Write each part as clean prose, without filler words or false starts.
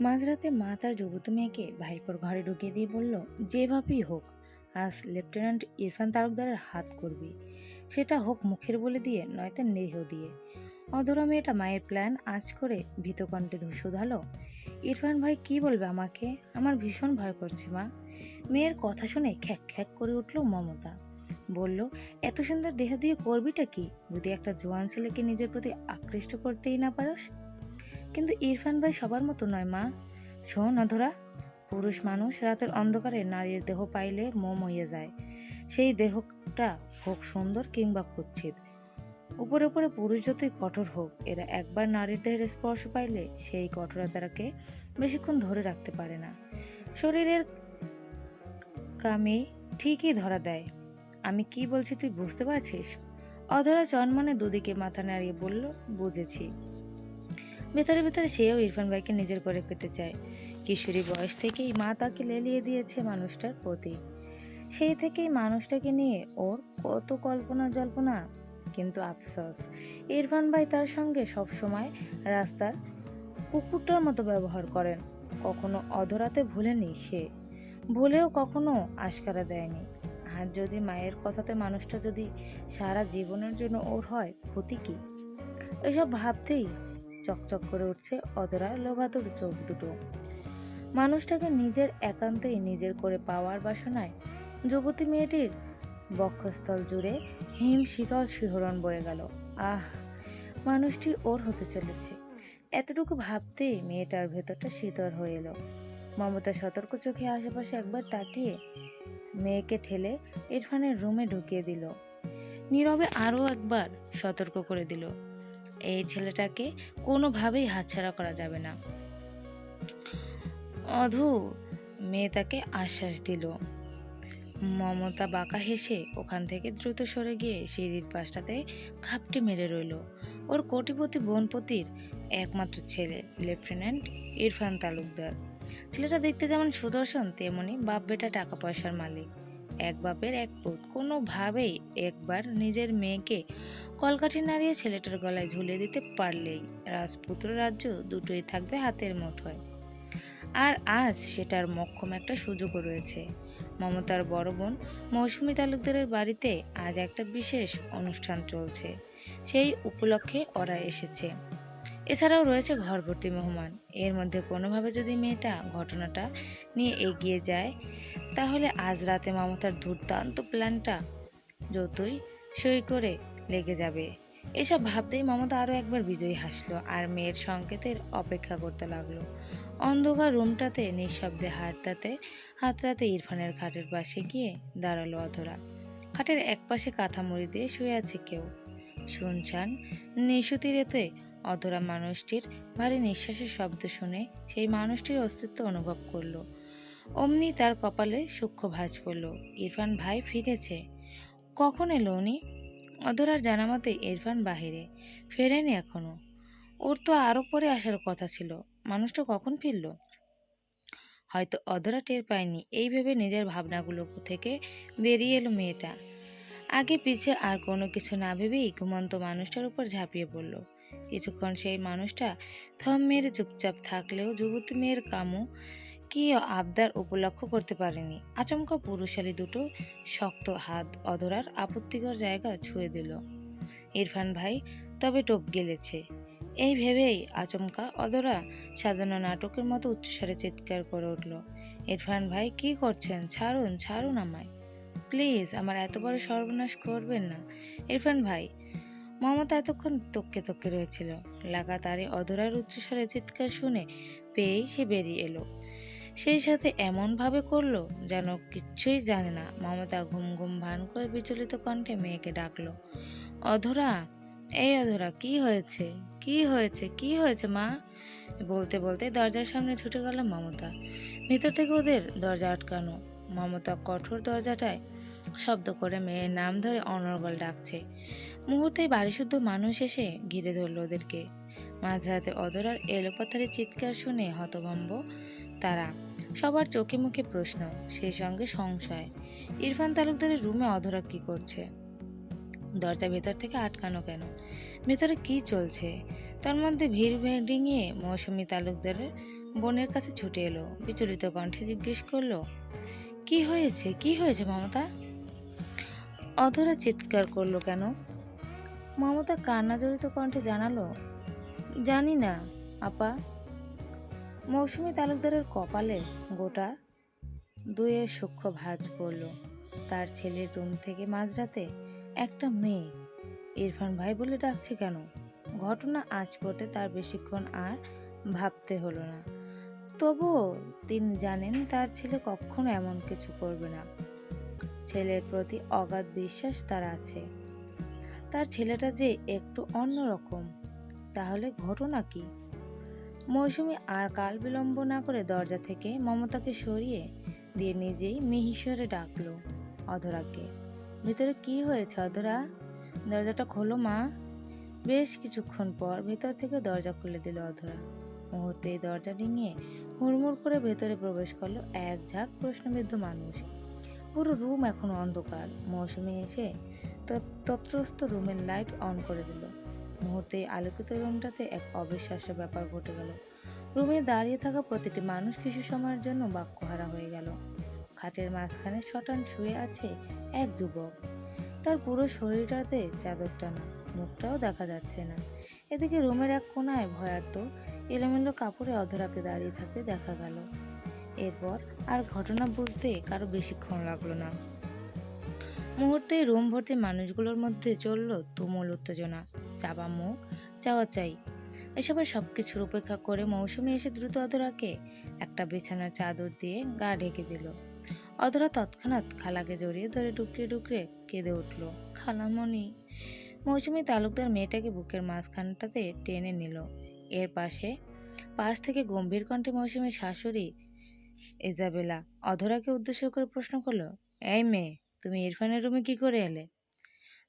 মাঝরাতে মা তার যুবতী মেয়েকে ভাইপোর ঘরে ঢুকিয়ে দিয়ে বলল, যেভাবেই হোক আজ লেফটেন্যান্ট ইরফান তালুকদারের হাত করবি। সেটা হোক মুখের বলে দিয়ে, নয়তো নেহ দিয়ে। অধরা মেয়েটা মায়ের প্ল্যান আজ করে ভীতকণ্ঠে শুধালো, ইরফান ভাই কি বলবে আমাকে? আমার ভীষণ ভয় করছে মা। মেয়ের কথা শুনে খ্যাক খ্যাক করে উঠল মমতা। বলল, এত সুন্দর দেহ দিয়ে করবিটা কি, যদি একটা জোয়ান ছেলেকে নিজের প্রতি আকৃষ্ট করতেই না পারস? কিন্তু ইরফান ভাই সবার মতো নয় মা। শোন অধরা, পুরুষ মানুষ রাতের অন্ধকারে নারীর দেহ পাইলে মোম হইয়া যায়। সেই দেহটা হোক সুন্দর কিংবা কুৎসিত, উপরে উপরে পুরুষ যতই কঠোর হোক, এরা একবার নারীর দেহের স্পর্শ পাইলে সেই কঠোরতাকে বেশিক্ষণ ধরে রাখতে পারে না। শরীরের কামে ঠিকই ধরা দেয়। আমি কি বলছি তুই বুঝতে পারছিস? অধরা চনমনে দুদিকে মাথা নাড়িয়ে বলল, বুঝেছি। ভেতরে ভেতরে সেও ইরফান ভাইকে নিজের করে পেতে চায়। কিশোরী বয়স থেকেই মা তাকে লেলিয়ে দিয়েছে মানুষটার প্রতি। সেই থেকেই মানুষটাকে নিয়ে ওর কত কল্পনা জল্পনা। কিন্তু আফসোস, ইরফান ভাই তার সঙ্গে সবসময় রাস্তার কুকুরটার মতো ব্যবহার করেন। কখনো অধরাতে ভুলেনি সে, ভুলেও কখনো আশকারা দেয়নি। আর যদি মায়ের কথাতে মানুষটা যদি সারা জীবনের জন্য ওর হয়, ক্ষতি কি? এসব ভাবতেই চকচক করে উঠছে অধরার লোভাতুর চোখ দুটো। মানুষটাকে নিজের একান্তেই নিজের করে পাওয়ার বাসনায় যুবতী মেয়েটির বক্ষস্থল জুড়ে হিম শীতল শিহরণ বয়ে গেল। আহ, মানুষটি ওর হতে চলেছে। এতটুকু ভাবতেই মেয়েটার ভেতরটা শীতল হয়ে এলো। মমতা সতর্ক চোখে আশেপাশে একবার তাকিয়ে মেয়েকে ঠেলে ইরফানের রুমে ঢুকিয়ে দিল। নীরবে আরও একবার সতর্ক করে দিল, এই ছেলেটাকে কোনোভাবেই হাতছাড়া করা যাবে না। অধু মেয়ে তাকে আশ্বাস দিল। মমতা বাঁকা হেসে ওখান থেকে দ্রুত সরে গিয়ে সিঁড়ির পাশটাতে খাপটি মেরে রইল। ওর কোটিপতি বোনপতির একমাত্র ছেলে লেফটেন্যান্ট ইরফান তালুকদার। ছেলেটা দেখতে যেমন সুদর্শন, তেমনি বাপ বেটা টাকা পয়সার মালিক। এক বাপের এক পুত। কোনোভাবেই একবার নিজের মেয়েকে কলকাঠি নাড়িয়ে ছেলেটার গলায় ঝুলিয়ে দিতে পারলেই রাজপুত্র রাজ্য দুটোই থাকবে হাতের মুঠোয়। আর আজ সেটার মক্ষম একটা সুযোগও রয়েছে। মমতার বড় বোন মৌসুমী তালুকদারের বাড়িতে আজ একটা বিশেষ অনুষ্ঠান চলছে, সেই উপলক্ষে ওরা এসেছে। এছাড়াও রয়েছে ঘর ভর্তি মেহমান। এর মধ্যে কোনোভাবে যদি মেয়েটা ঘটনাটা নিয়ে এগিয়ে যায়, তাহলে আজ রাতে মমতার দুর্দান্ত প্ল্যানটা যতই সই করে লেগে যাবে। এসব ভাবতেই মমতা আরও একবার বিজয়ী হাসলো আর মেয়ের সংকেতের অপেক্ষা করতে লাগলো। অন্ধকার রুমটাতে নিঃশব্দে হাতড়াতে ইরফানের খাটের পাশে গিয়ে দাঁড়ালো অধরা। খাটের এক পাশে কাঁথা মুড়ি দিয়ে শুয়ে আছে কেউ। শুনশান নিশুতিরেতে অধরা মানুষটির ভারী নিঃশ্বাসের শব্দ শুনে সেই মানুষটির অস্তিত্ব অনুভব করলো। অমনি তার কপালে সূক্ষ্ম ভাঁজ পড়ল, ইরফান ভাই ফিরেছে। কখন এলো উনি? অধরার জানা মতে ইরফান বাহিরে, ফেরেনি এখনো। ওর তো আরো পরে আসার কথা ছিল। মানুষটা কখন ফিরল? হয়তো অধরা টের পায়নি, এই ভেবে নিজের ভাবনাগুলো থেকে বেরিয়ে এলো মেয়েটা। আগে পিছে আর কোনো কিছু না ভেবেই ঘুমন্ত মানুষটার উপর ঝাঁপিয়ে পড়ল। কিছুক্ষণ সেই মানুষটা থম মেরে চুপচাপ থাকলেও যুবতী মেয়ের কামু কি আবদার উপলক্ষ করতে পারেনি। আচমকা পুরুষালী দুটো শক্ত হাত অধরার আপত্তিকর জায়গা ছুঁয়ে দিল। ইরফান ভাই তবে টোপ গেলেছে, এই ভেবেই আচমকা অধরা সাজানো নাটকের মতো উচ্চস্বরে চিৎকার করে উঠল, ইরফান ভাই কি করছেন? ছাড়ুন, ছাড়ুন আমায়, প্লিজ, আমার এত বড় সর্বনাশ করবেন না ইরফান ভাই। মমতা এতক্ষণ তক্কে তক্কে রয়েছিল। লাগাতারে অধরার উচ্চস্বরে চিৎকার শুনে পেয়েই সে বেরিয়ে এলো। সেই সাথে এমনভাবে করলো যেন কিচ্ছুই জানে না। মমতা ঘুম ঘুম ভান করে বিচলিত কণ্ঠে মেয়েকে ডাকলো, অধরা, এই অধরা, কি হয়েছে? কি হয়েছে? কি হয়েছে মা? বলতে বলতে দরজার সামনে ছুটে গেল মমতা। ভিতর থেকে ওদের দরজা আটকানো। মমতা কঠোর দরজাটায় শব্দ করে মেয়ের নাম ধরে অনর্গল ডাকছে। মুহূর্তেই বাড়িশুদ্ধ মানুষ এসে ঘিরে ধরল ওদেরকে। মাঝরাতে অধরার এলোপাথারি চিৎকার শুনে হতভম্ব তারা। সবার চোখে মুখে প্রশ্ন, সেই সঙ্গে সংশয়। ইরফান তালুকদারের রুমে অধরা কি করছে? দরজা ভেতর থেকে আটকানো কেন? ভেতরে কি চলছে? তার মধ্যে ভিড় ভেঙে মৌসুমী তালুকদারের বোনের কাছে ছুটে এলো। বিচলিত কণ্ঠে জিজ্ঞেস করলো, কি হয়েছে, কি হয়েছে মমতা? অধরা চিৎকার করলো, কেন? মমতা কান্না জড়িত কণ্ঠে জানালো, জানি না আপা। মৌসুমী তালুকদারের কপালে গোটা দুয়ের সূক্ষ্ম ভাঁজ পড়ল। তার ছেলের রুম থেকে মাঝরাতে একটা মেয়ে ইরফান ভাই বলে ডাকছে কেন? ঘটনা আজ করতে তার বেশিক্ষণ আর ভাবতে হলো না। তবুও তিনি জানেন তার ছেলে কখনো এমন কিছু করবে না। ছেলের প্রতি অগাধ বিশ্বাস তার আছে। তার ছেলেটা যে একটু অন্যরকম। তাহলে ঘটনা কি? মৌসুমী আর কাল বিলম্ব না করে দরজা থেকে মমতাকে সরিয়ে দিয়ে নিজেই মিহিসরে ডাকলো, অধরাকে। ভিতরে কি হয়েছে অধরা? দরজাটা খোলো মা। বেশ কিছুক্ষণ পর ভেতর থেকে দরজা খুলে দিল অধরা। মুহূর্তেই দরজা ডিঙিয়ে হুড়মুড় করে ভেতরে প্রবেশ করলো এক ঝাঁক প্রশ্নবিদ্ধ মানুষ। পুরো রুম এখনো অন্ধকার। মৌসুমী এসে তত্রস্থ রুমের লাইট অন করে দিল। মুহূর্তেই আলোকিত রুমটাতে এক অবিশ্বাস্য ব্যাপার ঘটে গেল। রুমে দাঁড়িয়ে থাকা প্রতিটি মানুষ কিছু সময়ের জন্য বাক্যহারা হয়ে গেল। খাটের মাঝখানে শটান শুয়ে আছে এক যুবক। তার পুরো শরীরটাতে চাদর টানা, মুখটাও দেখা যাচ্ছে না। এদিকে রুমের এক কোনায় ভয়ার্ত এলোমেলো কাপড়ে অধরাকে দাঁড়িয়ে থাকতে দেখা গেল। এরপর আর ঘটনা বুঝতে কারো বেশিক্ষণ লাগলো না। মুহূর্তেই রুম ভর্তি মানুষগুলোর মধ্যে চলল তুমুল উত্তেজনা, চাপা মুখ, চাওয়া চাই। এসবের সবকিছুর উপেক্ষা করে মৌসুমী এসে দ্রুত অধরাকে একটা বিছানার চাদর দিয়ে গা ঢেকে দিল। অধরা তৎক্ষণাৎ খালাকে জড়িয়ে ধরে ডুকরে ডুকরে কেঁদে উঠল, খালামণি। মৌসুমী তালুকদার মেয়েটাকে বুকের মাঝখানটাতে টেনে নিল। এর পাশ থেকে গম্ভীর কণ্ঠে মৌসুমীর শাশুড়ি ইজাবেলা অধরাকে উদ্দেশ্য করে প্রশ্ন করলো, এই মেয়ে, তুমি ইরফানের রুমে কি করে এলে?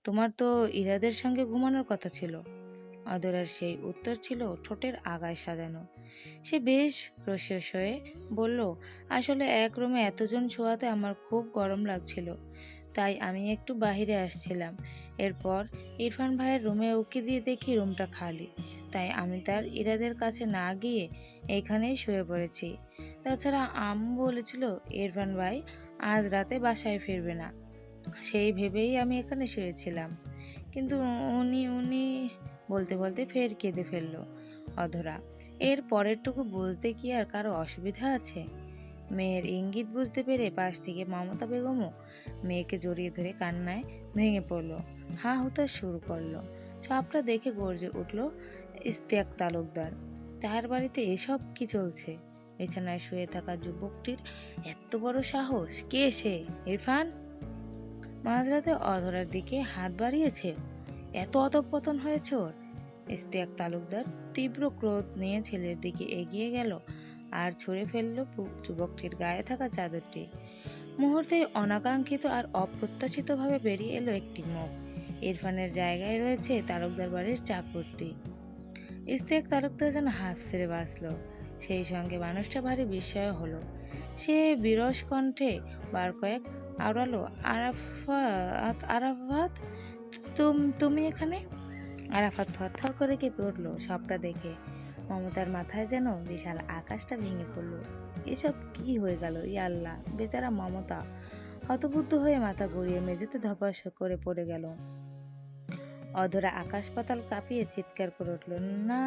তোমার তো ইরাদের সঙ্গে ঘুমানোর কথা ছিল। অধরার সেই উত্তর ছিল ঠোঁটের আগায় সাজানো। সে বেশ রসিয়স হয়ে বলল, আসলে এক রুমে এতজন শোয়াতে আমার খুব গরম লাগছিল, তাই আমি একটু বাহিরে আসছিলাম। এরপর ইরফান ভাইয়ের রুমে উকি দিয়ে দেখি রুমটা খালি, তাই আমি তার ইরাদের কাছে না গিয়ে এখানেই শুয়ে পড়েছি। তাছাড়া আম্মু বলেছিল ইরফান ভাই আজ রাতে বাসায় ফিরবে না, সেই ভেবেই আমি এখানে শুয়েছিলাম। কিন্তু উনি উনি বলতে বলতে ফের কেঁদে ফেলল অধরা। এর পরেরটুকু বুঝতে কি আর কারো অসুবিধা আছে? মেয়ের ইঙ্গিত বুঝতে পেরে পাশ থেকে মমতা বেগমও মেয়েকে জড়িয়ে ধরে কান্নায় ভেঙে পড়ল, হা হুতাশ শুরু করলো। সবটা দেখে গর্জে উঠল ইশতিয়াক তালুকদার। তার বাড়িতে এসব কি চলছে? বিছানায় শুয়ে থাকা যুবকটির এত বড় সাহস! কে সে? ইরফান? মাঝরাতে অধরার দিকে হাত বাড়িয়েছে? এত অধঃপতন হয়েছে ওর? ইশতিয়াক তালুকদার তীব্র ক্রোধ নিয়ে ছেলের দিকে এগিয়ে গেল আর ছুঁড়ে ফেলল যুবকটির গায়ে থাকা চাদরটি। মুহূর্তেই অনাকাঙ্ক্ষিত আর অপ্রত্যাশিতভাবে বেরিয়ে এলো একটি মুখ। ইরফানের জায়গায় রয়েছে তালুকদার বাড়ির চাকরটি। ইশতিয়াক তালুকদার যেন হাফ ছেড়ে বাঁচল। সেই সঙ্গে মানুষটা ভারী বিস্ময় হলো। সে বিরস কণ্ঠে বার কয়েক আওড়ালো, আরাফাত, আরাফাত, তুমি এখানে? আরাফাত থরথর করে কেঁপে উঠল সবটা দেখে। মমতার মাথায় যেন বিশাল আকাশটা ভেঙে পড়ল। এসব কি হয়ে গেল? ইয়া আল্লাহ! বেচারা মমতা হতবুদ্ধ হয়ে মাথা ঘুরিয়ে মেঝেতে ধপাস করে পড়ে গেল। অধরা আকাশ পাতাল কাঁপিয়ে চিৎকার করে উঠল, না!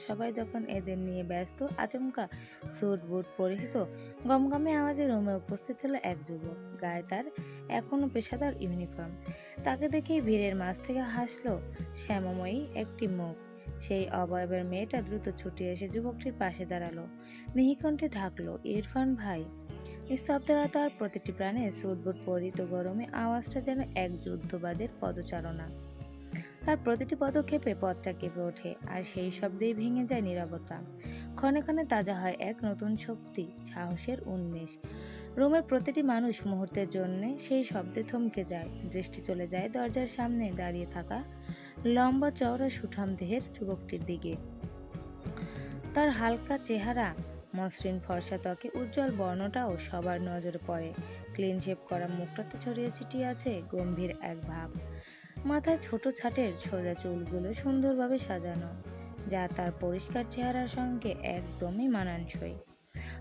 সবাই যখন এদের নিয়ে ব্যস্ত, আচমকা স্যুট বুট পরিহিত গমগমে আওয়াজে রুমে উপস্থিত হলো এক যুবক। গায়ে তার এখনো পেশাদার ইউনিফর্ম। তাকে দেখেই ভিড়ের মাঝ থেকে হাসলো শ্যামময়ী একটি মুখ। সেই অবয়বের মেয়েটা দ্রুত ছুটে এসে যুবকটির পাশে দাঁড়ালো, মিহিকণ্ঠে ঢাকলো, ইরফান ভাই। নিস্তব্ধতার প্রতিটি প্রাণে স্যুট বুট পরিহিত গরমে আওয়াজটা যেন এক যুদ্ধবাজের পদচারণা। তার প্রতিটি পদক্ষেপে পথটা কেঁপে ওঠে, আর সেই শব্দেই ভেঙে যায় নীরবতা। ক্ষণে ক্ষণে তাজা হয় এক নতুন শক্তি, সাহসের উন্মেষ। রুমের প্রতিটি মানুষ মুহূর্তের জন্য সেই শব্দে থমকে যায়। দৃষ্টি চলে যায় দরজার সামনে দাঁড়িয়ে থাকা লম্বা চওড়া সুঠাম দেহের যুবকটির দিকে। তার হালকা চেহারা, মসৃণ ফর্সা ত্বকে উজ্জ্বল বর্ণটাও সবার নজরে পড়ে। ক্লিন শেভ করা মুখটাতে ছড়িয়ে ছিটিয়ে আছে গম্ভীর এক ভাব। মাথায় ছোট ছাটের সোজা চুলগুলো সুন্দরভাবে সাজানো, যা তার পরিষ্কার চেহারার সঙ্গে একদমই মানানসই।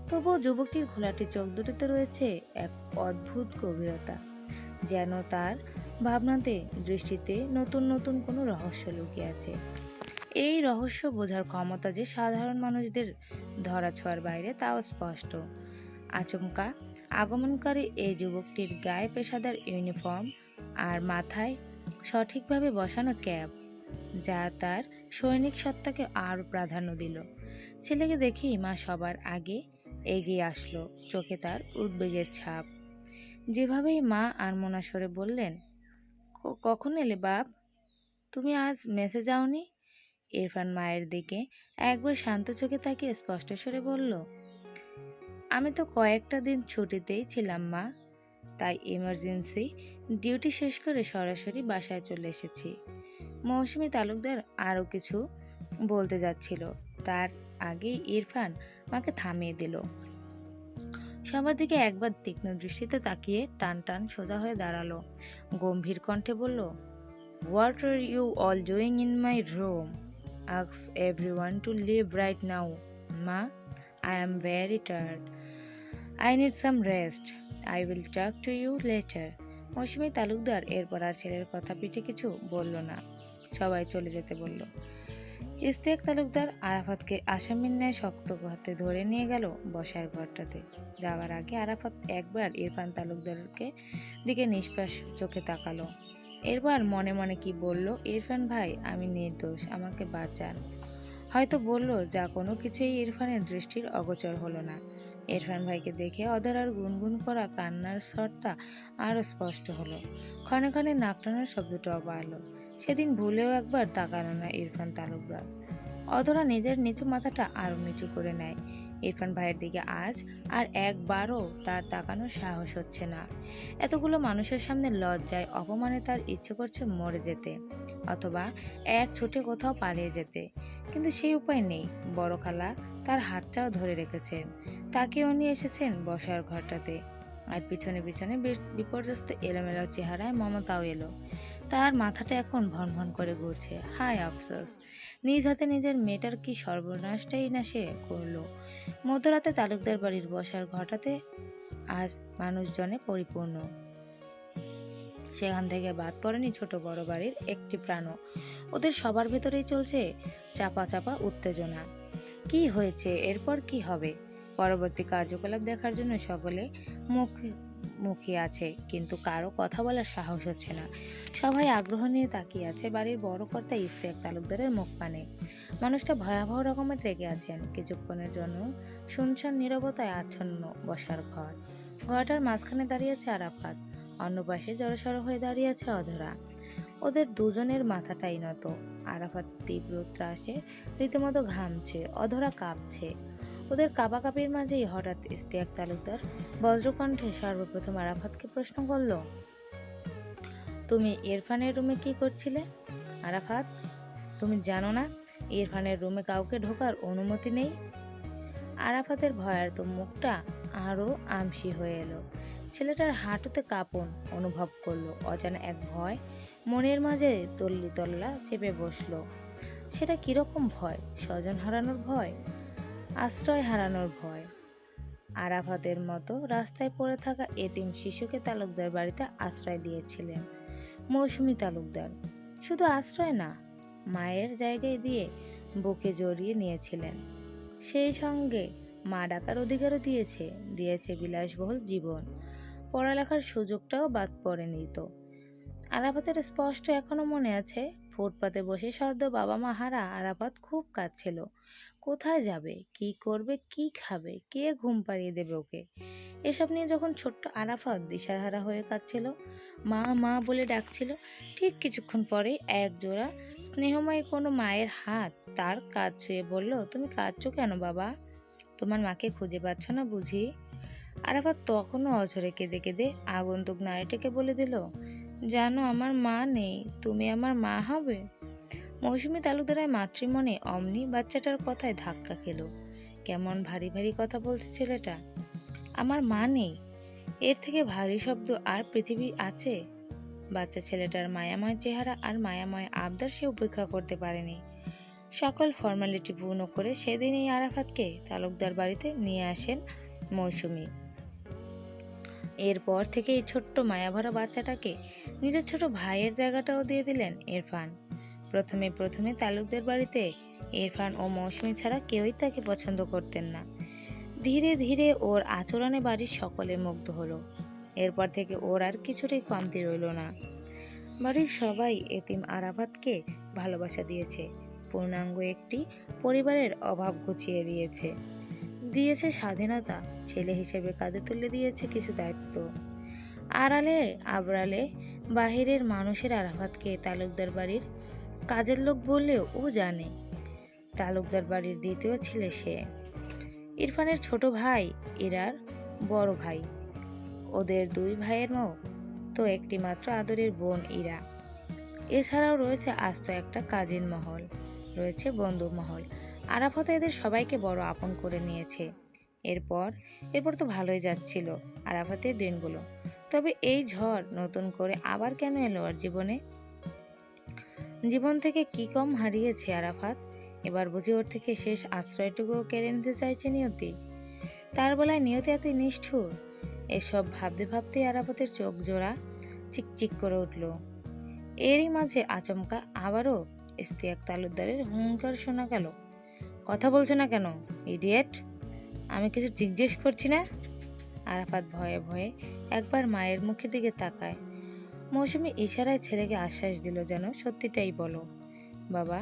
তবুও যুবকটির ঘোলাটে চোখ দুটিতে রয়েছে এক অদ্ভুত গভীরতা, যেন তার ভাবনাতে দৃষ্টিতে নতুন নতুন কোনো রহস্য লুকিয়ে আছে। এই রহস্য বোঝার ক্ষমতা যে সাধারণ মানুষদের ধরাছোঁয়ার বাইরে তাও স্পষ্ট। আচমকা আগমনকারী এই যুবকটির গায়ে পেশাদার ইউনিফর্ম আর মাথায় সঠিকভাবে বসানো ক্যাপ, যা তার সৈনিক সত্তাকে আরও প্রাধান্য দিল। ছেলেকে দেখেই মা সবার আগে এগিয়ে আসলো, চোখে তার উদ্বেগের ছাপ। যেভাবেই মা আনমনা স্বরে বললেন, কখন এলে বাপ? তুমি আজ মেসে যাওনি?" ইরফান মায়ের দিকে একবার শান্ত চোখে তাকিয়ে স্পষ্ট স্বরে বলল, "আমি তো কয়েকটা দিন ছুটিতেই ছিলাম মা, তাই ইমার্জেন্সি ডিউটি শেষ করে সরাসরি বাসায় চলে এসেছি।" মৌসুমী তালুকদার আরও কিছু বলতে যাচ্ছিল, তার আগেই ইরফান মাকে থামিয়ে দিল। সবার দিকে একবার তীক্ষ্ণ দৃষ্টিতে তাকিয়ে টান টান সোজা হয়ে দাঁড়ালো, গম্ভীর কণ্ঠে বলল, "what are you all doing in my room? Ask everyone to leave right now. মা, I am very tired. I need some rest. I will talk to you later." Mousumi Talukdar এরপর আর ছেলের কথা পিঠে কিছু বলল না, সবাই চলে যেতে বলল। ইশতিয়াক তালুকদার আরাফাতকে আসামির ন্যায় শক্ত হাতে ধরে নিয়ে গেল বসার ঘরটাতে। যাওয়ার আগে আরাফাত একবার ইরফান তালুকদারকে দিকে নিষ্পাস চোখে তাকালো। এরপর মনে মনে কি বলল, ইরফান ভাই, আমি নির্দোষ, আমাকে বাঁচান। হয়তো বলল যা কোনো কিছুই ইরফানের দৃষ্টির অগোচর হলো না। ইরফান ভাইকে দেখে অধরার গুনগুন করা কান্নার স্বরটা আরও স্পষ্ট হলো। ক্ষণে ক্ষণে নাক টানার শব্দটাও বাড়ল। সেদিন ভুলেও একবার তাকালো না ইরফান তালুকদার। অধরা নিজের নিচু মাথাটা আরও নিচু করে নেয়। ইরফান ভাইয়ের দিকে আজ আর একবারও তার তাকানোর সাহস হচ্ছে না। এতগুলো মানুষের সামনে লজ্জায় অপমানে তার ইচ্ছে করছে মরে যেতে, অথবা এক ছুটে কোথাও পালিয়ে যেতে, কিন্তু সেই উপায় নেই। বড় খালা তার হাতটাও ধরে রেখেছেন, তাকেও নিয়ে এসেছেন বসার ঘরটাতে। আর পিছনে পিছনে বিপর্যস্ত এলোমেলো চেহারায় মমতাও এলো। তার মাথাটা এখন ভনভন করে ঘুরছে। হায় আফসোস, নিজ হাতে নিজের মেয়েটার কি সর্বনাশটাই না সে করলো। মধ্যরাতে তালুকদার বাড়ির বসার ঘরটাতে আজ মানুষজনে পরিপূর্ণ। সেখান থেকে বাদ পড়েনি ছোট বড় বাড়ির একটি প্রাণও। ওদের সবার ভেতরেই চলছে চাপা চাপা উত্তেজনা। কি হয়েছে, এরপর কি হবে, পরবর্তী কার্যকলাপ দেখার জন্য সকলে মুখিয়ে আছে, কিন্তু কারো কথা বলার সাহস হচ্ছে না। সবাই আগ্রহ নিয়ে তাকিয়ে আছে বাড়ির বড় কর্তা ইশতিয়াক তালুকদারের মুখ পানে। মানুষটা ভয়াবহ রকমের রেগে আছেন। কিছুক্ষণের জন্য শুনশান নীরবতায় আচ্ছন্ন বসার ঘর। ঘরটার মাঝখানে দাঁড়িয়ে আছে আরাফাত, অন্য পাশে জড়সড় হয়ে দাঁড়িয়ে আছে অধরা। ওদের দুজনের মাথাটাই নত। আরাফাত তীব্র ত্রাসে রীতিমতো ঘামছে, অধরা কাঁপছে। ওদের কাঁপাকাঁপির মাঝেই হঠাৎ ইশতিয়াক তালুকদার বজ্রকণ্ঠে সর্বপ্রথম আরাফাতকে প্রশ্ন করল, "তুমি ইরফানের রুমে কি করছিলে? আরাফাত, তুমি জানো না ইরফানের রুমে কাউকে ঢোকার অনুমতি নেই?" আরাফাতের ভয়ার্ত মুখটা আরও আমসি হয়ে এলো। ছেলেটার হাঁটুতে কাঁপন অনুভব করলো। অজানা এক ভয় মনের মাঝে তল্লি তল্লা চেপে বসলো। সেটা কিরকম ভয়? স্বজন হারানোর ভয়? আশ্রয় হারানোর ভয়? আরাফাতের মতো রাস্তায় পড়ে থাকা এতিম শিশুকে তালুকদার বাড়িতে আশ্রয় দিয়েছিলেন মৌসুমী তালুকদার। শুধু আশ্রয় না, মায়ের জায়গায় দিয়ে বুকে জড়িয়ে নিয়েছিলেন। সেই সঙ্গে মা ডাকার অধিকারও দিয়েছে বিলাসবহুল জীবন। পড়ালেখার সুযোগটাও বাদ পড়েনি তো। আরাফাতের স্পষ্ট এখনো মনে আছে, ফুটপাতে বসে সদ্য বাবা মা হারা আরাফাত খুব কাঁদছিল। কোথায় যাবে, কি করবে, কি খাবে, কে ঘুম পাড়িয়ে দেবে ওকে, এসব নিয়ে যখন ছোট্ট আরাফাত দিশাহারা হয়ে কাঁদছিল, মা মা বলে ডাকছিল, ঠিক কিছুক্ষণ পরে এক জোড়া স্নেহময় কোনো মায়ের হাত তার কাঁধ ছুঁয়ে বলল, "তুমি কাঁদছো কেন বাবা? তোমার মাকে খুঁজে পাচ্ছ না বুঝি?" আরাফাত তখনও অঝরে কেঁদে কেঁদে আগন্তুক নারীটাকে বলে দিল, "জানো, আমার মা নেই, তুমি আমার মা হবে?" মৌসুমী তালুকদারের মাতৃমনে অমনি বাচ্চাটার কথায় ধাক্কা খেল। কেমন ভারী ভারী কথা বলছে ছেলেটা। আমার মা নেই, এর থেকে ভারী শব্দ আর পৃথিবী আছে? বাচ্চা ছেলেটার মায়াময় চেহারা আর মায়াময় আবদার সে উপেক্ষা করতে পারেনি। সকল ফর্মালিটি পূর্ণ করে সেদিনই আরাফাতকে তালুকদার বাড়িতে নিয়ে আসেন মৌসুমী। এরপর থেকে এই ছোট্ট মায়াভরা বাচ্চাটাকে নিজের ছোট ভাইয়ের জায়গাটাও দিয়ে দিলেন ইরফান। প্রথমে প্রথমে তালুকদার বাড়িতে ইরফান ও মৌসুমী ছাড়া কেউই তাকে পছন্দ করতেন না। ধীরে ধীরে ওর আচরণে বাড়ির সকলে মুগ্ধ হলো। এরপর থেকে ওর আর কিছুটাই কমতি রইল না। বাড়ির সবাই এতিম আরাফাতকে ভালোবাসা দিয়েছে, পূর্ণাঙ্গ একটি পরিবারের অভাব ঘুচিয়ে দিয়েছে, দিয়েছে স্বাধীনতা, ছেলে হিসেবে কাঁধে তুলে দিয়েছে কিছু দায়িত্ব। আড়ালে আবড়ালে বাহিরের মানুষের আরাফাতকে তালুকদার বাড়ির কাজের লোক বললেও ও জানে তালুকদার বাড়ির দ্বিতীয় ছেলে সে। ইরফানের ছোট ভাই, ইরার বড় ভাই। ওদের দুই ভাইয়ের তো একটি মাত্র আদরের বোন ইরা। এছাড়াও রয়েছে আস্ত একটা কাজিন মহল, রয়েছে বন্ধু মহল। আরাফাত এদের সবাইকে বড় আপন করে নিয়েছে। এরপর এরপর তো ভালোই যাচ্ছিল আরাফাতের দিনগুলো। তবে এই ঝড় নতুন করে আবার কেন এলো ওর জীবনে? জীবন থেকে কি কম হারিয়েছে আরাফাত? এবার বুঝি ওর থেকে শেষ আশ্রয়টুকুও কেড়ে নিতে চাইছে নিয়তি। তার বেলায় নিয়তি এতই নিষ্ঠুর? এসব ভাবতে ভাবতে আরাফাতের চোখ জোড়া চিকচিক করে উঠল। এরই মাঝে আচমকা আবারও ইশতিয়াক তালুকদারের হুঙ্কার শোনা গেল। কথা বলছো না কেন ইডিয়েট? আমি কিছু জিজ্ঞেস করছি না? আরাফাত ভয়ে ভয়ে একবার মায়ের মুখের দিকে তাকায়। মৌসুমী ইশারায় ছেলেকে আশ্বাস দিল যেন সত্যিটাই বলো। বাবা,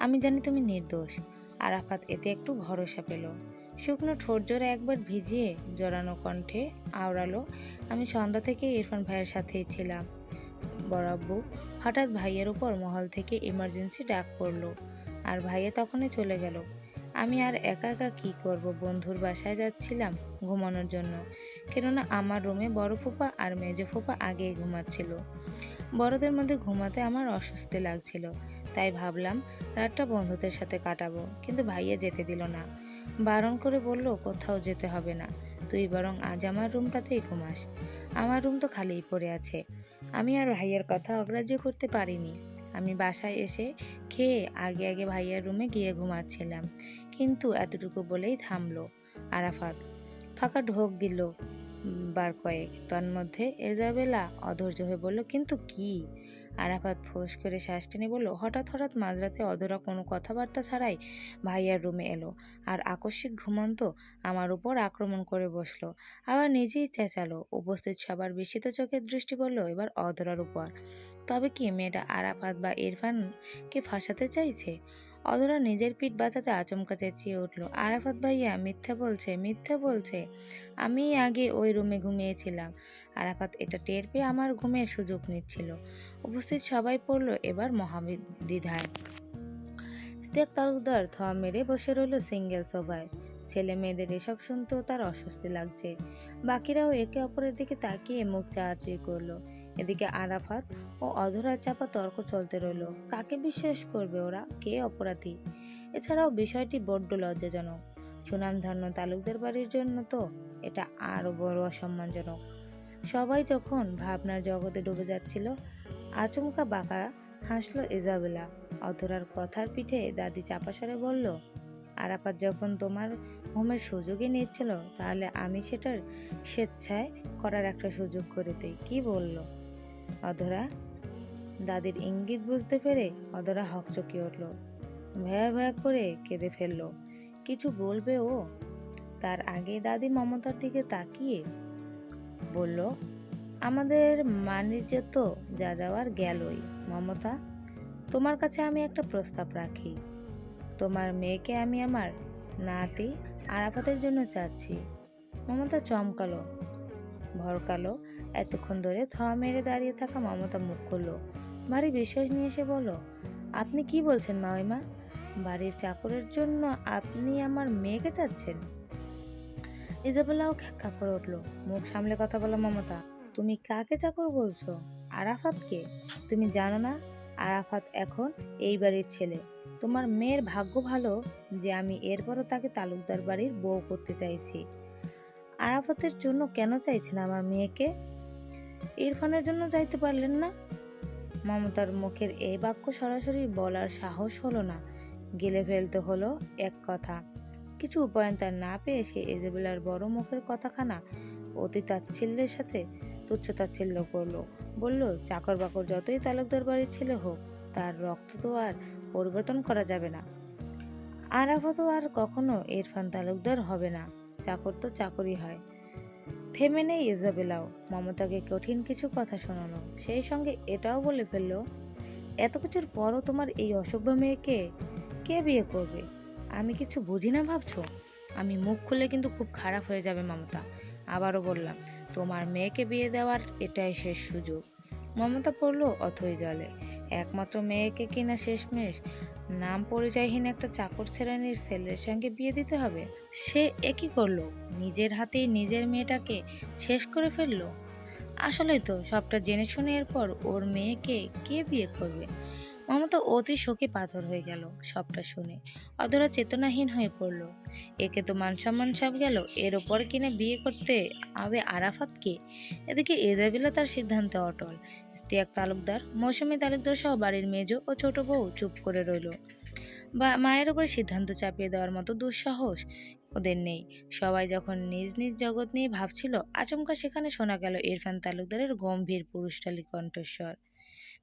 আমি জানি তুমি নির্দোষ। আরাফাত এতে একটু ভরসা পেল। শুকনো ঠোঁট জোড়া একবার ভিজিয়ে জড়ানো কণ্ঠে আওড়ালো, আমি সন্ধ্যা থেকে ইরফান ভাইয়ের সাথেই ছিলাম। বড় আব্বু, হঠাৎ ভাইয়ের উপর মহল থেকে ইমার্জেন্সি ডাক পড়লো আর ভাইয়া তখনই চলে গেল। আমি আর একা একা কি করব? বন্ধুর বাসায় যাচ্ছিলাম ঘুমানোর জন্য, কেননা আমার রুমে বড় ফুপা আর মেজো ফুপা আগেই ঘুমাচ্ছিল। বড়দের মধ্যে ঘুমাতে আমার অস্বস্তি লাগছিল, তাই ভাবলাম রাতটা বন্ধুদের সাথে কাটাবো। কিন্তু ভাইয়া যেতে দিল না, বারণ করে বলল কোথাও যেতে হবে না, তুই বরং আজ আমার রুমটাতেই ঘুমাস। আমার রুম তো খালিই পড়ে আছে। আমি আর ভাইয়ার কথা অগ্রাহ্য করতে পারিনি। আমি বাসায় এসে খেয়ে আগে আগে ভাইয়ার রুমে গিয়ে ঘুমাচ্ছিলাম। কিন্তু এতটুকু বলেই থামলো আরাফাত। ফাঁকা ঢোক দিল বার কয়েক। তন্মধ্যে ইজাবেলা অধৈর্য হয়ে বলল, কিন্তু কি? আরাফাত ফোঁস করে শ্বাস টেনে বলল, হঠাৎ হঠাৎ মাঝরাতে অধরা কোনো কথাবার্তা ছাড়াই ভাইয়ার রুমে এলো আর আকস্মিক ঘুমন্ত আমার উপর আক্রমণ করে বসলো। আবার নিজেই চেঁচালো। উপস্থিত সবার বিস্মিত চোখের দৃষ্টি পড়ল এবার অধরার উপর। তবে কি মেয়েটা আরাফাত বা ইরফানকে ফাঁসাতে চাইছে? অধরা নিজের পিঠ বাঁচাতে আচমকা চেঁচিয়ে উঠল, আরাফাত ভাইয়া মিথ্যা বলছে, মিথ্যা বলছে। আমি আগে ওই রুমে ঘুমিয়েছিলাম। আরাফাত এটা টের পেয়ে আমার ঘুমের সুযোগ নিচ্ছিল। উপস্থিত সবাই পড়ল এবার মহাদ্বিধায়। ইশতিয়াক তালুকদার থ মেরে বসে রইল সিঙ্গেল সোফায়। ছেলে মেয়েদের এসব শুনতেও তার অস্বস্তি লাগছে। বাকিরাও একে অপরের দিকে তাকিয়ে মুখ চাওয়াচাই করলো। এদিকে আরাফাত ও অধরার চাপা তর্ক চলতে রইল। কাকে বিশ্বাস করবে ওরা? কে অপরাধী? এছাড়াও বিষয়টি বড্ড লজ্জাজনক। সুনামধন্য তালুকদার বাড়ির জন্য তো এটা আরো বড় অসম্মানজনক। সবাই যখন ভাবনার জগতে ডুবে যাচ্ছিল, আচমকা বাঁকা হাসলো ইজাবেলা। অধরার কথার পিঠে দাদি চাপা স্বরে বলল, আরাফাত যখন তোমার ঘুমের সুযোগই নিচ্ছিল, তাহলে আমি সেটার স্বেচ্ছায় করার একটা সুযোগ করে দিই। কি বলল অধরা? দাদির ইঙ্গিত বুঝতে পেরে অধরা হকচকিয়ে উঠল, ভয়া ভয়া করে কেঁদে ফেলল। কিছু বলবে ও, তার আগে দাদি মমতার দিকে তাকিয়ে বলল, আমাদের মানিজ্য তো যা যাওয়ার গেলই। মমতা, তোমার কাছে আমি একটা প্রস্তাব রাখি। তোমার মেয়েকে আমি আমার নাতি আরাফাতের জন্য চাচ্ছি। মমতা চমকালো, ভরকালো। এতক্ষণ ধরে থ মেরে দাঁড়িয়ে থাকা মমতা মুখ খুলল। ভারী বিশ্বাস নিয়ে এসে বলল, আপনি কি বলছেন মামিমা? বাড়ির চাকরের জন্য আপনি আমার মেয়েকে চাচ্ছেন? ইজাবেলাও খ্যাক্কা করে উঠল। মুখ সামলে কথা বলো মমতা। তুমি কাকে চাকর বলছো? আরাফাতকে? তুমি জানো না আরাফাত এখন এই বাড়ির ছেলে? তোমার মেয়ের ভাগ্য ভালো যে আমি এরপরও তাকে তালুকদার বাড়ির বউ করতে চাইছি। আরাফাতের জন্য কেন চাইছেন আমার মেয়েকে? ইরফানের জন্য চাইতে পারলেন না? মমতার মুখের এই বাক্য সরাসরি বলার সাহস হলো না, গিলে ফেলতে হলো এক কথা। কিছু উপায়ন্তর না পেয়ে সে ইজাবেলার বড় মুখের কথাখানা অতি তাচ্ছিল্যের সাথে তুচ্ছ-তাচ্ছিল্য করলো। বলল, চাকর বাকর যতই তালুকদার বাড়ির ছেলে হোক, তার রক্ত তো আর পরিবর্তন করা যাবে না। আরাফাতও আর কখনো ইরফান তালুকদার হবে না। চাকর তো চাকরই হয়। থেমে নেই ইজাবেলাও, মমতাকে কঠিন কিছু কথা শোনালো, সেই সঙ্গে এটাও বলে ফেললো, এত কিছুর পরও তোমার এই অসভ্য মেয়েকে কে বিয়ে করবে? আমি কিছু বুঝি না ভাবছো? আমি মুখ খুললে কিন্তু খুব খারাপ হয়ে যাবে মমতা। আবারও বললাম, তোমার মেয়েকে বিয়ে দেওয়ার এটাই শেষ সুযোগ। মমতা পড়ল অথই জলে। একমাত্র মেয়েকে কিনা শেষমেশ নাম পরিচয়হীন একটা চাকর শ্রেণীর ছেলের সঙ্গে বিয়ে দিতে হবে? সে একই করলো, নিজের হাতেই নিজের মেয়েটাকে শেষ করে ফেললো। আসলেই তো, সবটা জেনে শুনে এরপর ওর মেয়েকে কে বিয়ে করবে? মমতা অতি শোকে পাথর হয়ে গেল সবটা শুনে। অধরা চেতনাহীন হয়ে পড়ল। একে তো মান সম্মান সব গেল, এর ওপর কিনা বিয়ে করতে হবে আরাফাতকে। এদিকে ইজাবেলা তার সিদ্ধান্তে অটল। ইশতিয়াক তালুকদার, মৌসুমী তালুকদার সহ বাড়ির মেজ ও ছোট বউ চুপ করে রইল। বা মায়ের উপর সিদ্ধান্ত চাপিয়ে দেওয়ার মতো দুঃসাহস ওদের নেই। সবাই যখন নিজ নিজ জগৎ নিয়ে ভাবছিল, আচমকা সেখানে শোনা গেল ইরফান তালুকদারের গম্ভীর পুরুষালী কণ্ঠস্বর।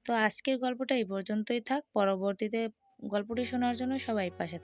তো আজকের গল্পটা এই পর্যন্তই থাক। পরবর্তীতে গল্পটি শোনার জন্য সবাই পাশে